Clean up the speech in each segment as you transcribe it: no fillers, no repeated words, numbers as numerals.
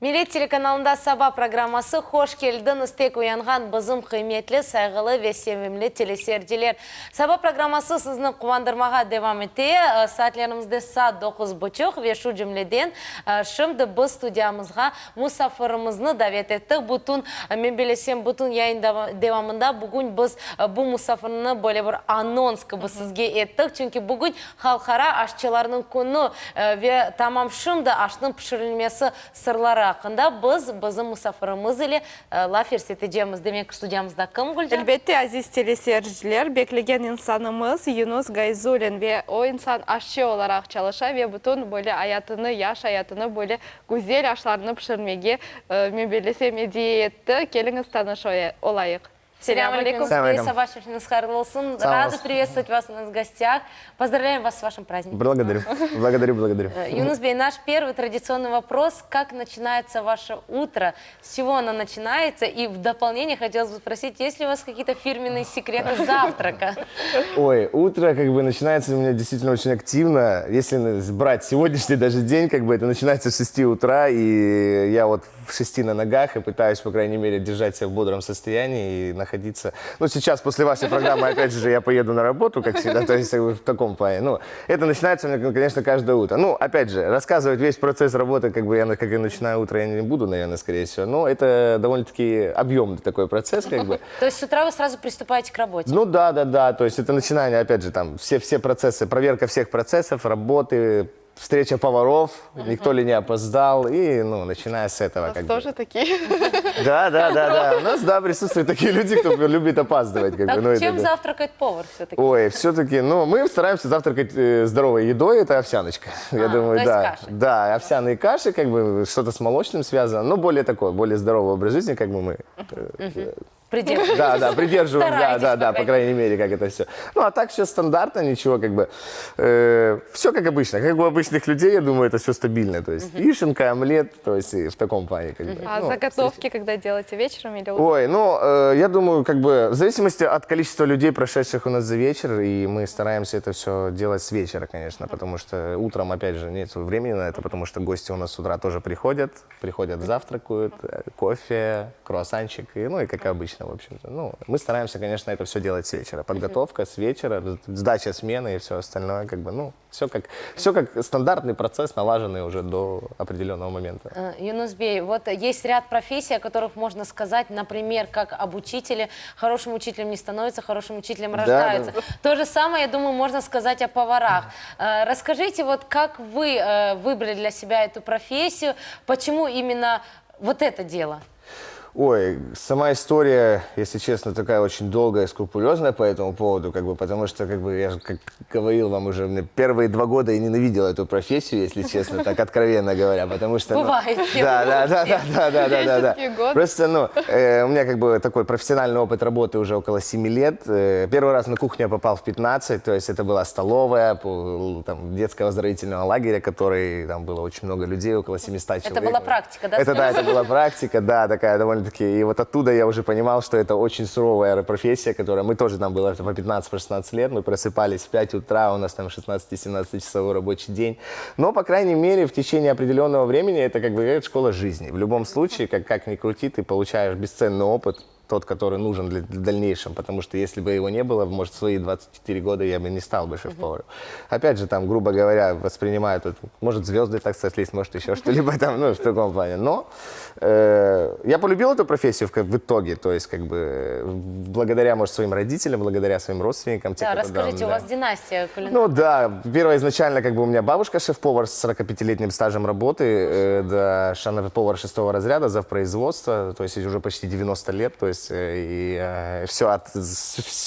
Милет телеканалында Саба программасы «Хош келдің істек уянған бізім қиметлі, сайғылы ве севімлі телесерділер». Саба программасы сізні қуандырмаға девам ете. Саатлерімізді саат 9:30 ве шу жүмледен шымды біз студиямызға мұсафырымызны давет еттік. Бұтын, мен белесем, бұтын яйын девамында бүгін біз бұл мұсафырыны бөле бір анонс кібі сізге еттік. Чүнки бүгін халқара ашчыларының күні ве тамам шымды ашның пішірілмесі сырлары ақында біздің мұсафырымыз еле лафер сетежеміз демек студиямызда кім Гүлжан? Әлбетте, азиз телесерділер, беклеген инсанымыз Юнус Гайзулин ве о инсан ашчы оларақ çalışа ве бұтын бөлі аятыны, яш аятыны бөлі гүзел ашларыны пішірмеге мен белесем идея етті. Келіңіз таныш олайық. Салам алейкум. Рады приветствовать вас у нас в гостях. Поздравляем вас с вашим праздником. Благодарю. Благодарю. Юнус Бей, наш первый традиционный вопрос. Как начинается ваше утро? С чего оно начинается? И в дополнение хотелось бы спросить, есть ли у вас какие-то фирменные секреты завтрака? Ой, утро как бы начинается у меня действительно очень активно. Если брать сегодняшний даже день, как бы это начинается с 6 утра. И я вот в 6 на ногах и пытаюсь, по крайней мере, держать себя в бодром состоянии и находиться. Ну, сейчас, после вашей программы, опять же, я поеду на работу, как всегда, то есть в таком плане. Ну, это начинается у меня, конечно, каждое утро. Ну, опять же, рассказывать весь процесс работы, как бы я, как я начинаю утро, я не буду, наверное, скорее всего. Но это довольно-таки объемный такой процесс, как бы. То есть с утра вы сразу приступаете к работе? Ну, да. То есть это начинание, опять же, там, все процессы, проверка всех процессов, работы, встреча поваров, никто ли не опоздал, и, ну, начиная с этого. У нас тоже такие. Да. У нас, да, присутствуют такие люди, кто любит опаздывать. Как так бы, ну, чем завтракает повар все-таки? Ой, все-таки, ну, мы стараемся завтракать здоровой едой, это овсяночка. Я думаю, то есть да. каши. Да, овсяные каши, как бы, что-то с молочным связано, но более такой, более здоровый образ жизни, как бы мы... Да, придерживаем, да, по крайней мере, как это все. Ну, а так все стандартно, ничего, как бы, все как обычно. Как у обычных людей, я думаю, это все стабильно. То есть яишенка, омлет, то есть в таком плане. Как бы, а заготовки когда делаете, вечером или утром? Ой, ну, я думаю, как бы, в зависимости от количества людей, прошедших у нас за вечер, и мы стараемся это все делать с вечера, конечно, потому что утром, опять же, нет времени на это, потому что гости у нас с утра тоже приходят, завтракают, кофе, круассанчик, и, ну, и как обычно. В общем-то, ну, мы стараемся, конечно, это все делать с вечера. Подготовка с вечера, сдача смены и все остальное, как бы, ну, все как стандартный процесс, налаженный уже до определенного момента. Юнус Бей, вот есть ряд профессий, о которых можно сказать, например, как об учителе. Хорошим учителем не становится, хорошим учителем рождается. Да. То же самое, я думаю, можно сказать о поварах. Расскажите, вот как вы выбрали для себя эту профессию, почему именно вот это дело? Ой, сама история, если честно, такая очень долгая, скрупулезная по этому поводу, как бы, потому что, как бы, я же, как говорил вам уже, первые 2 года я ненавидел эту профессию, если честно, так откровенно говоря, потому что... Бывает. Да. Просто, ну, у меня, как бы, такой профессиональный опыт работы уже около 7 лет. Первый раз на кухню я попал в 15, то есть это была столовая, там, детского оздоровительного лагеря, который, там было очень много людей, около 700 человек. Это была практика, да? Это была практика, да, такая довольно. И вот оттуда я уже понимал, что это очень суровая профессия, которая... Мы тоже там было по 15-16 лет, мы просыпались в 5 утра, у нас там 16-17 часовой рабочий день. Но, по крайней мере, в течение определенного времени это, как бы, школа жизни. В любом случае, как ни крути, ты получаешь бесценный опыт, тот, который нужен для дальнейшем, потому что если бы его не было, может, в свои 24 года я бы не стал бы шеф-поваром. Опять же, там, грубо говоря, воспринимают, может, звезды так сошлись, может, еще что-либо там, ну, в таком плане. Но я полюбил эту профессию в итоге, то есть, как бы, благодаря, может, своим родителям, благодаря своим родственникам. Да, расскажите, у вас династия кулинарная. Ну, да, первое, изначально, как бы, у меня бабушка шеф-повар с 45-летним стажем работы, да, повар 6-го разряда, завпроизводства, то есть, уже почти 90 лет, то есть, и все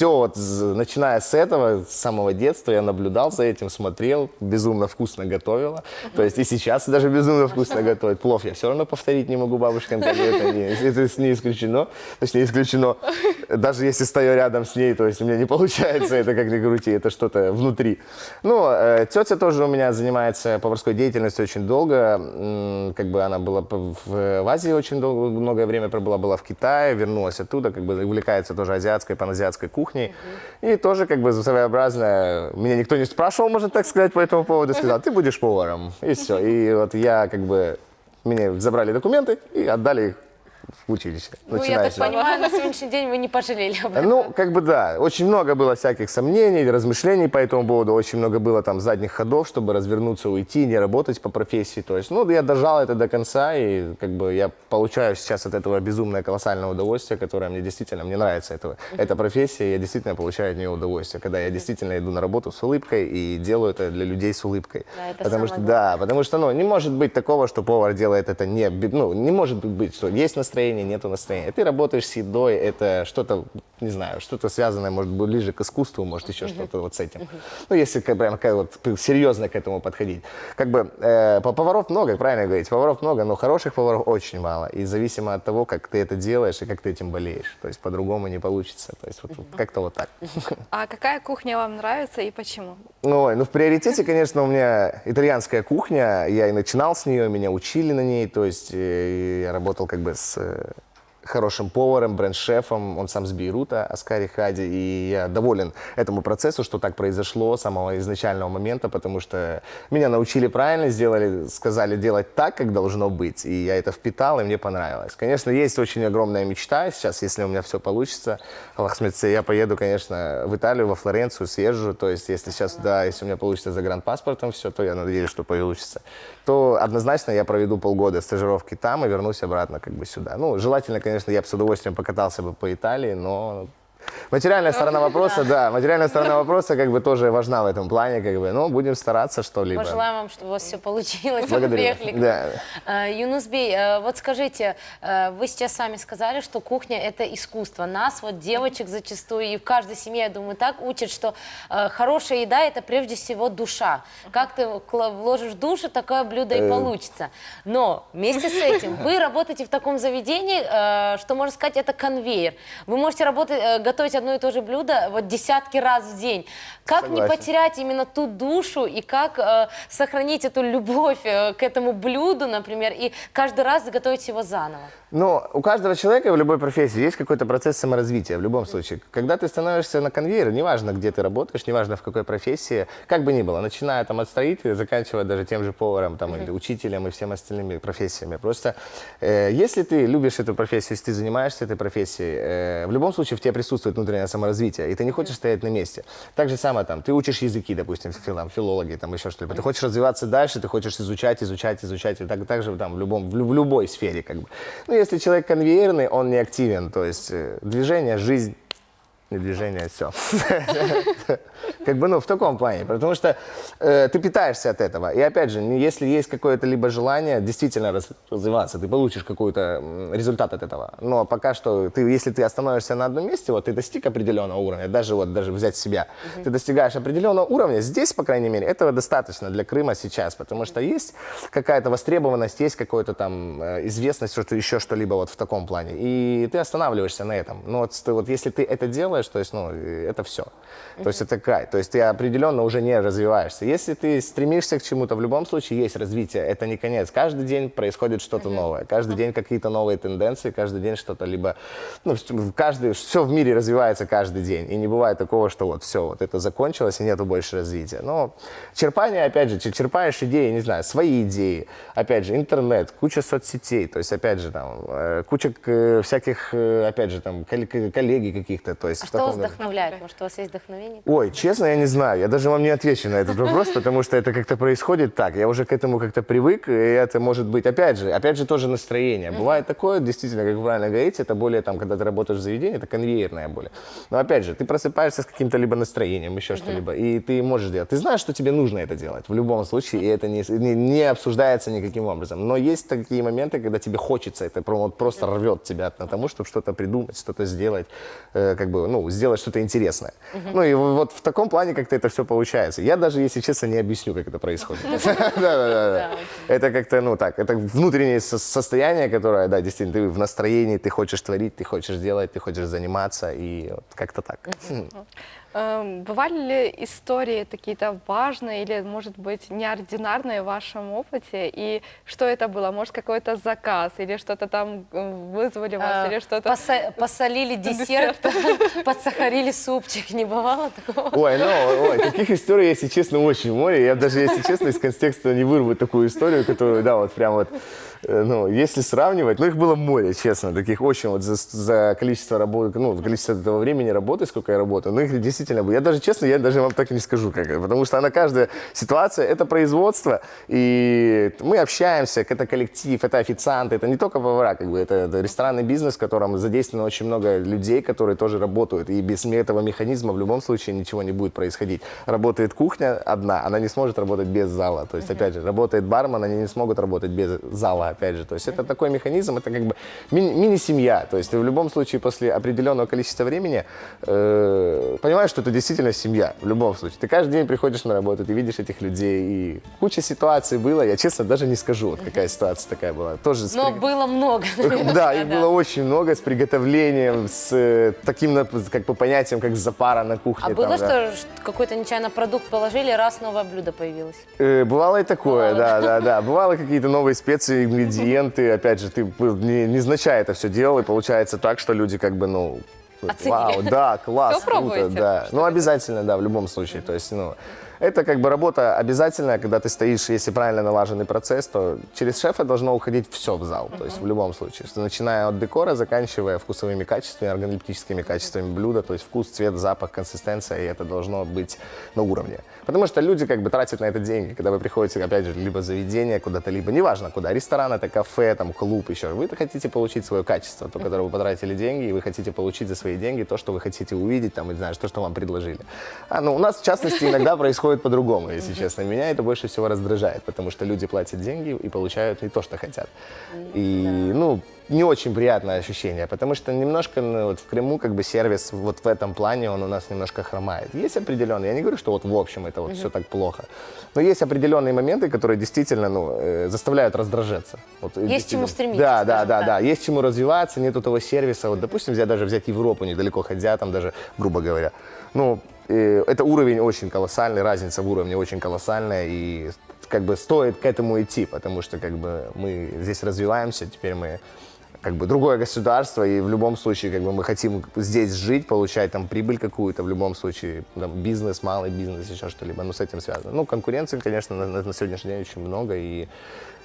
вот, начиная с этого, с самого детства я наблюдал за этим, смотрел, безумно вкусно готовила. То есть и сейчас даже безумно вкусно готовит. Плов я все равно повторить не могу бабушкам, это не исключено. Точнее, исключено. Даже если стою рядом с ней, то есть у меня не получается это, как ни крути, это что-то внутри. Ну, тетя тоже у меня занимается поварской деятельностью очень долго. Как бы она была в Азии очень многое время пробыла, была в Китае, вернулась оттуда, как бы увлекается тоже азиатской, паназиатской кухней. И тоже, как бы, своеобразно, меня никто не спрашивал, можно так сказать, по этому поводу, сказал, ты будешь поваром, и все. И вот я, как бы, Мне забрали документы и отдали их в училище. Ну, я так понимаю, на сегодняшний день вы не пожалели об этом. Ну, как бы да, очень много было всяких сомнений, размышлений по этому поводу, очень много было там задних ходов, чтобы развернуться, уйти, не работать по профессии. То есть, ну, я дожал это до конца, и как бы я получаю сейчас от этого безумное колоссальное удовольствие, которое мне действительно, мне нравится эта профессия, я действительно получаю от нее удовольствие, когда я действительно иду на работу с улыбкой и делаю это для людей с улыбкой. Да, это потому самое что, главное. да, потому что, ну, не может быть такого, что повар делает это не может быть, что есть настроение, нету настроения. Ты работаешь с едой, это что-то, не знаю, что-то связанное, может быть, ближе к искусству, может, еще что-то вот с этим. Ну, если прям вот серьезно к этому подходить. Как бы поваров много, правильно говорить, поваров много, но хороших поваров очень мало. И зависимо от того, как ты это делаешь и как ты этим болеешь. То есть по-другому не получится. То есть вот как-то вот так. А какая кухня вам нравится и почему? Ой, ну в приоритете, конечно, у меня итальянская кухня. Я и начинал с нее, меня учили на ней. То есть я работал как бы с хорошим поваром, бренд-шефом, он сам с Бейрута, Аскари Хади, и я доволен этому процессу, что так произошло с самого изначального момента, потому что меня научили правильно, сказали делать так, как должно быть, и я это впитал, и мне понравилось. Конечно, есть очень огромная мечта сейчас, если у меня все получится, Аллахсмедсе, я поеду, конечно, в Италию, во Флоренцию, съезжу, то есть если сейчас, да, если у меня получится загранпаспортом все, то я надеюсь, что получится, то однозначно я проведу полгода стажировки там и вернусь обратно как бы сюда. Ну, желательно, конечно, я бы с удовольствием покатался бы по Италии, но материальная сторона вопроса, да, материальная сторона вопроса как бы тоже важна в этом плане, как бы, но будем стараться что-либо. Пожелаем вам, чтобы у вас все получилось. Благодарю. Приехали. Да. Юнусбей, вот скажите, вы сейчас сами сказали, что кухня – это искусство. Нас, вот девочек зачастую, и в каждой семье, я думаю, так учат, что хорошая еда – это прежде всего душа. Как ты вложишь душу, такое блюдо и получится. Но вместе с этим вы работаете в таком заведении, что, можно сказать, это конвейер. Вы можете готовить одно и то же блюдо вот десятки раз в день. Как не Согласен. потерять именно ту душу и как сохранить эту любовь к этому блюду, например, и каждый раз готовить его заново? Но у каждого человека в любой профессии есть какой-то процесс саморазвития в любом случае. Когда ты становишься на конвейере, неважно, где ты работаешь, неважно, в какой профессии, как бы ни было, начиная там от строителя, заканчивая даже тем же поваром там, или учителем и всем остальными профессиями. Просто если ты любишь эту профессию, если ты занимаешься этой профессией, в любом случае в тебе присутствует внутреннее саморазвитие, и ты не хочешь стоять на месте. Так же самое там, ты учишь языки, допустим, филологи, там еще что-либо. Ты хочешь развиваться дальше, ты хочешь изучать, и так же там в любой сфере как бы. Ну, если человек конвейерный, он не активен, то есть движение, жизнь, не движение, все. Как бы, ну, в таком плане, потому что ты питаешься от этого. И опять же, если есть какое-то либо желание действительно развиваться, ты получишь какой-то результат от этого. Но пока что, если ты остановишься на одном месте, вот ты достиг определенного уровня, даже взять себя, ты достигаешь определенного уровня, здесь, по крайней мере, этого достаточно для Крыма сейчас, потому что есть какая-то востребованность, есть какая-то там известность, что-то еще что-либо вот в таком плане. И ты останавливаешься на этом. Но вот если ты это делаешь, то есть, ну, это все. То есть это край. То есть ты определенно уже не развиваешься. Если ты стремишься к чему-то, в любом случае есть развитие. Это не конец. Каждый день происходит что-то новое. Каждый день какие-то новые тенденции, каждый день что-то либо... Ну, все в мире развивается каждый день. И не бывает такого, что вот все, вот это закончилось и нету больше развития. Но черпание, опять же, черпаешь идеи, не знаю, свои идеи. Опять же, интернет, куча соцсетей. То есть, опять же, там, куча всяких, опять же, там, коллеги каких-то. То есть, А что вас вдохновляет? Может, у вас есть вдохновение? Ой, честно, я не знаю. Я даже вам не отвечу на этот вопрос, потому что это как-то происходит так. Я уже к этому как-то привык, и это может быть, опять же, тоже настроение. Бывает такое, действительно, как вы правильно говорите, это более, там, когда ты работаешь в заведении, это конвейерная более. Но опять же, ты просыпаешься с каким-то либо настроением, еще что-либо, и ты можешь делать. Ты знаешь, что тебе нужно это делать в любом случае, и это не обсуждается никаким образом. Но есть такие моменты, когда тебе хочется, это просто рвет тебя на тому, чтобы что-то придумать, что-то сделать, как бы, ну, сделать что-то интересное. Ну и вот в таком плане как-то это все получается. Я даже, если честно, не объясню, как это происходит. Да. Это как-то, ну так, это внутреннее состояние, которое, да, действительно, ты в настроении, ты хочешь творить, ты хочешь делать, ты хочешь заниматься, и вот как-то так. Бывали ли истории какие-то важные или, может быть, неординарные в вашем опыте? И что это было? Может, какой-то заказ или что-то там вызвали вас, или что-то... Посолили десерт, подсахарили супчик. Не бывало такого? Ой, таких историй, если честно, очень море. Я даже, если честно, из контекста не вырву такую историю, которую, да, вот прям вот, ну, если сравнивать, ну, их было море, честно, таких очень вот за количество работы, ну, количество этого времени работы, сколько я работаю, ну, их действительно было. Я даже, честно, я даже вам так и не скажу, как это, потому что каждая ситуация, это производство, и мы общаемся, это коллектив, это официанты, это не только повара, как бы, это ресторанный бизнес, в котором задействовано очень много людей, которые тоже работают, и без этого механизма в любом случае ничего не будет происходить. Работает кухня одна, она не сможет работать без зала, то есть, опять же, работает бармен, они не смогут работать без зала, опять же, то есть это такой механизм, это как бы мини-семья, то есть ты в любом случае после определенного количества времени понимаешь, что это действительно семья, в любом случае. Ты каждый день приходишь на работу, ты видишь этих людей, и куча ситуаций было, я честно даже не скажу, вот какая ситуация такая была. Тоже Но было много. Да, их было очень много с приготовлением, с таким как бы понятием, как запара на кухне. А было, что какой-то нечаянно продукт положили, раз новое блюдо появилось? Бывало и такое, да. Бывало какие-то новые специи, ингредиенты. Опять же, ты незначай это все делал, и получается так, что люди как бы, ну, оценили. Вау, да, класс, Всё круто, пробуете? да. Ну, обязательно, да, в любом случае. То есть, ну, это как бы работа обязательная, когда ты стоишь, если правильно налаженный процесс, то через шефа должно уходить все в зал, то есть в любом случае. Начиная от декора, заканчивая вкусовыми качествами, органолептическими качествами блюда, то есть вкус, цвет, запах, консистенция, и это должно быть на уровне. Потому что люди как бы тратят на это деньги, когда вы приходите, опять же, либо в заведение куда-то, либо неважно куда, ресторан, это кафе, там, клуб, еще. Вы хотите получить свое качество, то, которое вы потратили деньги, и вы хотите получить за свои деньги то, что вы хотите увидеть, там, не знаю, то, что вам предложили. Ну, у нас, в частности, иногда происходит по-другому, если честно. Меня это больше всего раздражает, потому что люди платят деньги и получают не то, что хотят. И, ну, не очень приятное ощущение, потому что немножко, ну, вот в Крыму как бы сервис вот в этом плане, он у нас немножко хромает. Есть определенные, я не говорю, что вот в общем это вот все так плохо, но есть определенные моменты, которые действительно, ну, заставляют раздражаться. Вот, есть чему стремиться. Да, есть чему развиваться, нету того сервиса. Вот, допустим, даже взять Европу, недалеко ходя, там даже, грубо говоря, ну, это уровень очень колоссальный, разница в уровне очень колоссальная, и как бы стоит к этому идти, потому что как бы мы здесь развиваемся, теперь мы как бы другое государство, и в любом случае как бы мы хотим здесь жить, получать там прибыль какую-то, в любом случае там, бизнес, малый бизнес, еще что-либо, ну, с этим связано. Ну, конкуренции, конечно, на сегодняшний день очень много, и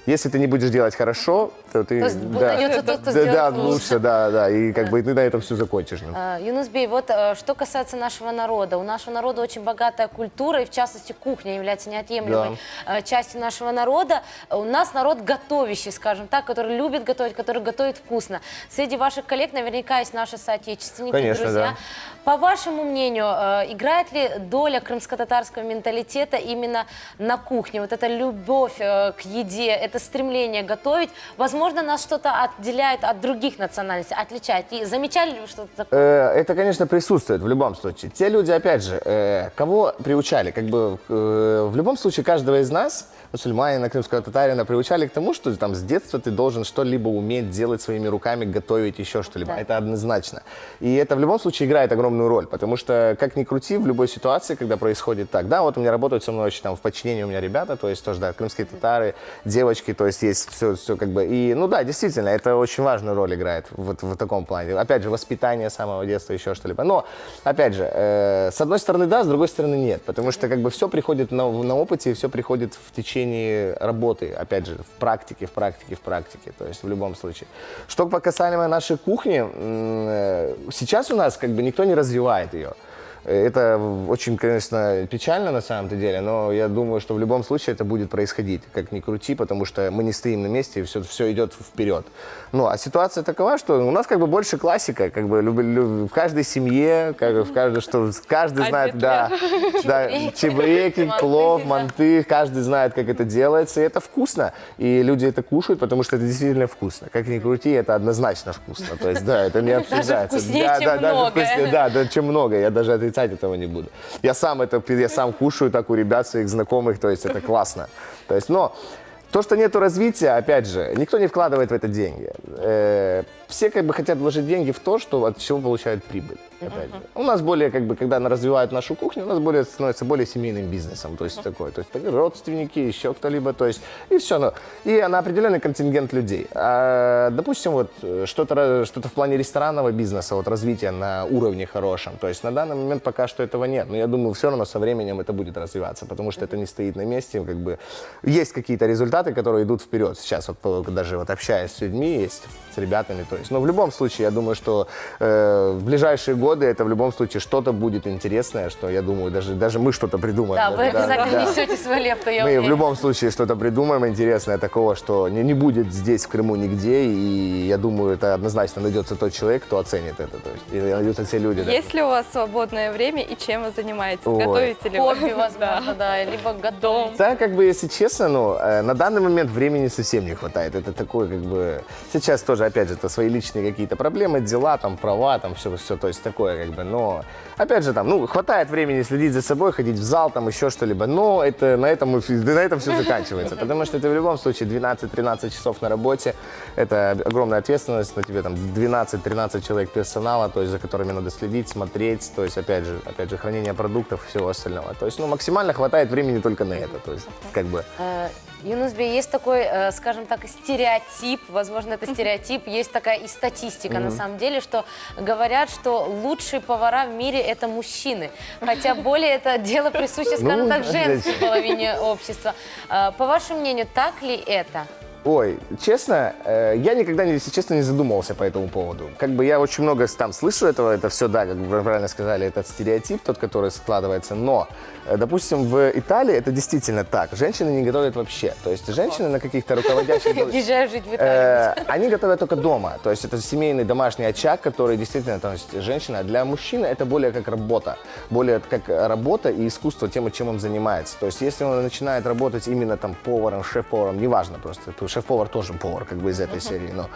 если ты не будешь делать хорошо, то ты... То есть найдется тот, кто сделает лучше, да, и как бы ты на этом все закончишь. Юнусбей, вот что касается нашего народа. У нашего народа очень богатая культура, и в частности кухня является неотъемлемой частью нашего народа. У нас народ готовящий, скажем так, который любит готовить, который готовит вкусно. Среди ваших коллег наверняка есть наши соотечественники, конечно, друзья. да. По вашему мнению, играет ли доля крымско-татарского менталитета именно на кухне? Вот эта любовь к еде, это стремление готовить, возможно, нас что-то отделяет от других национальностей, отличает. И замечали ли вы что-то такое? Это, конечно, присутствует в любом случае. Те люди, опять же, кого приучали, как бы в любом случае каждого из нас, мусульманина, крымского татарина, приучали к тому, что там с детства ты должен что-либо уметь делать своими руками, готовить еще что-либо. Да. Это однозначно. И это в любом случае играет огромную роль, потому что, как ни крути, в любой ситуации, когда происходит так, да, вот у меня работают со мной очень там в подчинении у меня ребята, то есть тоже, да, крымские татары, девочки, то есть есть все как бы, и, ну да, действительно, это очень важную роль играет вот в таком плане. Опять же, воспитание с самого детства, еще что-либо. Но, опять же, с одной стороны да, с другой стороны нет, потому что как бы все приходит на опыте, все приходит в течение работы, опять же, в практике, то есть в любом случае. Что касаемо нашей кухни, сейчас у нас как бы никто не развивает ее. Это очень, конечно, печально на самом-то деле, но я думаю, что в любом случае это будет происходить, как ни крути, потому что мы не стоим на месте, и все идет вперед. Ну, а ситуация такова, что у нас как бы больше классика, как бы в каждой семье, каждый знает, да, чебуреки, плов, манты, каждый знает, как это делается, и это вкусно, и люди это кушают, потому что это действительно вкусно. Как ни крути, это однозначно вкусно, то есть, да, это не обсуждается. Даже вкуснее, чем многое. Да, чем много, я даже отрицать этого не буду. Я сам кушаю так у ребят, своих знакомых, то есть это классно. То есть, но то, что нету развития, опять же, никто не вкладывает в это деньги. все как бы хотят вложить деньги в то, что от чего получают прибыль. Опять же. У нас более, как бы, когда развивают нашу кухню, у нас более становится более семейным бизнесом, то есть такой, то есть родственники, еще кто-либо, то есть и все, ну, и на определенный контингент людей. А, допустим, вот что-то в плане ресторанного бизнеса, вот развития на уровне хорошем, то есть на данный момент пока что этого нет, но я думаю, все равно со временем это будет развиваться, потому что это не стоит на месте, как бы есть какие-то результаты, которые идут вперед. Сейчас вот даже вот общаясь с людьми, есть с ребятами, то есть, но в любом случае, я думаю, что в ближайшие годы это в любом случае что-то будет интересное, что я думаю, даже мы что-то придумаем. Да, вы обязательно да. несете свою лепту, я Мы уверена. в любом случае что-то придумаем интересное такого, что не будет здесь, в Крыму, нигде, и я думаю, это однозначно найдется тот человек, кто оценит это, то есть, и найдутся те люди. Да. Есть ли у вас свободное время и чем вы занимаетесь? Ой. Готовите ли вы? Хобби, возможно, да, либо готовить. Да, как бы, если честно, ну, на данный момент времени совсем не хватает. Это такое, как бы, сейчас тоже, опять же, это свои личные какие-то проблемы, дела, там, права, там, все, то есть такое, как бы, но, опять же, там, ну, хватает времени следить за собой, ходить в зал, там, еще что-либо, но это, на этом все заканчивается, потому что это в любом случае 12-13 часов на работе, это огромная ответственность, на тебе там 12-13 человек персонала, то есть, за которыми надо следить, смотреть, то есть, опять же, хранение продуктов и всего остального, то есть, ну, максимально хватает времени только на это, то есть, как бы... Юнусбек, есть такой, скажем так, стереотип, возможно, это стереотип, есть такая и статистика, на самом деле, что говорят, что лучшие повара в мире – это мужчины. Хотя более это дело присуще, скажем так, женской половине общества. По вашему мнению, так ли это? Ой, честно, я никогда, если честно, не задумывался по этому поводу. Как бы я очень много там слышу этого, это все, да, как вы правильно сказали, этот стереотип, тот, который складывается, но, допустим, в Италии это действительно так. Женщины не готовят вообще. То есть женщины на каких-то руководящих... Езжаю жить в Италию. Они готовят только дома. То есть это семейный домашний очаг, который действительно, то есть женщина. Для мужчины это более как работа. Более как работа и искусство тем, чем он занимается. То есть если он начинает работать именно там поваром, шеф-поваром, неважно просто, шеф-повар тоже повар, как бы из этой серии, но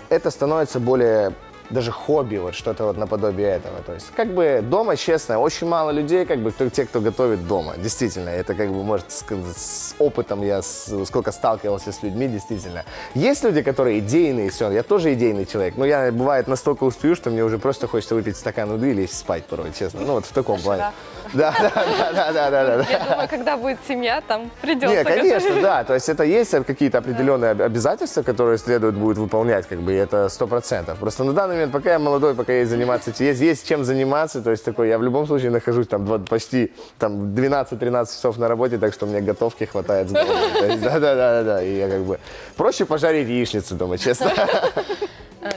это становится более даже хобби, вот что-то вот наподобие этого. То есть как бы дома, честно, очень мало людей, как бы те, кто готовит дома. Действительно, это как бы, может, с опытом я сколько сталкивался с людьми, действительно. Есть люди, которые идейные, все, я тоже идейный человек, но я, бывает, настолько устаю, что мне уже просто хочется выпить стакан воды или спать порой, честно. Ну вот в таком плане. Да. Я думаю, когда будет семья, там придется. Нет, конечно, да. То есть это есть какие-то определенные обязательства, которые следует будет выполнять, как бы, и это 100%. Просто на данный момент, пока я молодой, пока есть заниматься, есть чем заниматься, то есть такой, я в любом случае нахожусь там почти там 12-13 часов на работе, так что мне готовки хватает с головой. Да. И я как бы проще пожарить яичницу дома, честно.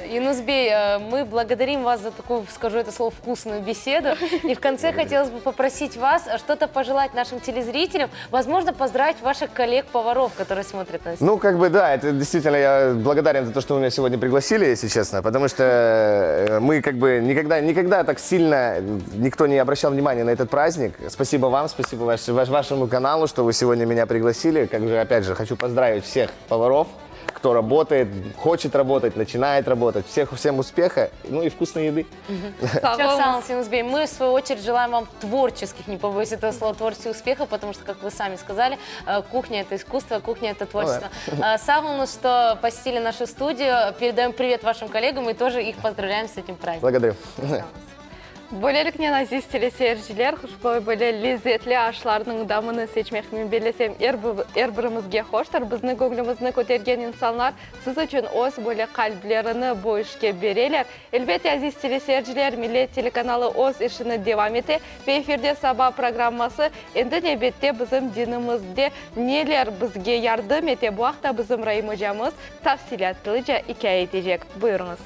Юнусбек, мы благодарим вас за такую, скажу это слово, вкусную беседу. И в конце хотелось бы попросить вас что-то пожелать нашим телезрителям, возможно, поздравить ваших коллег-поваров, которые смотрят нас. Ну, как бы, да, это действительно, я благодарен за то, что вы меня сегодня пригласили, если честно, потому что мы, как бы, никогда так сильно никто не обращал внимания на этот праздник. Спасибо вам, спасибо вашему каналу, что вы сегодня меня пригласили. Как же, опять же, хочу поздравить всех поваров, кто работает, хочет работать, начинает работать. Всем успеха, ну и вкусной еды. Юнусбек, мы, в свою очередь, желаем вам творческих, не побоюсь этого слова, творческих успехов, потому что, как вы сами сказали, кухня – это искусство, кухня – это творчество. Sağ olun, что посетили нашу студию. Передаем привет вашим коллегам и тоже их поздравляем с этим праздником. Благодарю. Бөлелікнен азиз телесерджілер, құшбой бөле лезетлі ашларының дамыны сечмекмен белесем әрбірімізге хоштар. Біздің көңілімізді көтерген инсанлар сіз үшін ос бөле қалблеріні бойышке берелер. Әлбетте, азиз телесерджілер, милет телеканалы ос ішіні девам ете. Эфирде саба программасы енді небетте біздің динімізде нелер бізге ярдым ете. Бұақта біздің райымы жамыз тafsilatlыca hikaye етежек. Buyurunuz.